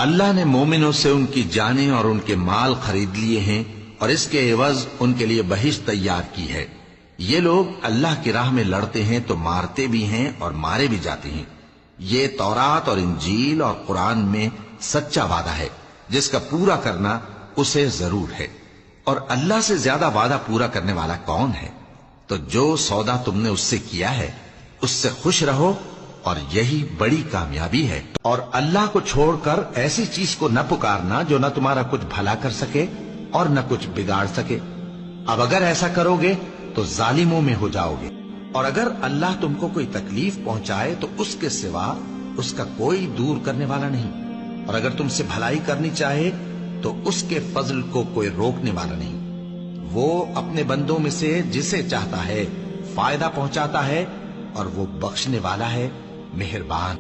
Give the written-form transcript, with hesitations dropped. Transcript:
اللہ نے مومنوں سے ان کی جانیں اور ان کے مال خرید لیے ہیں اور اس کے عوض ان کے لیے بہشت تیار کی ہے۔ یہ لوگ اللہ کی راہ میں لڑتے ہیں تو مارتے بھی ہیں اور مارے بھی جاتے ہیں۔ یہ تورات اور انجیل اور قرآن میں سچا وعدہ ہے جس کا پورا کرنا اسے ضرور ہے، اور اللہ سے زیادہ وعدہ پورا کرنے والا کون ہے؟ تو جو سودا تم نے اس سے کیا ہے اس سے خوش رہو، اور یہی بڑی کامیابی ہے۔ اور اللہ کو چھوڑ کر ایسی چیز کو نہ پکارنا جو نہ تمہارا کچھ بھلا کر سکے اور نہ کچھ بگاڑ سکے۔ اب اگر ایسا کرو گے تو ظالموں میں ہو جاؤ گے، اور اگر اللہ تم کو کوئی تکلیف پہنچائے تو اس کے سوا اس کا کوئی دور کرنے والا نہیں، اور اگر تم سے بھلائی کرنی چاہے تو اس کے فضل کو کوئی روکنے والا نہیں۔ وہ اپنے بندوں میں سے جسے چاہتا ہے فائدہ پہنچاتا ہے، اور وہ بخشنے والا ہے، مہربان۔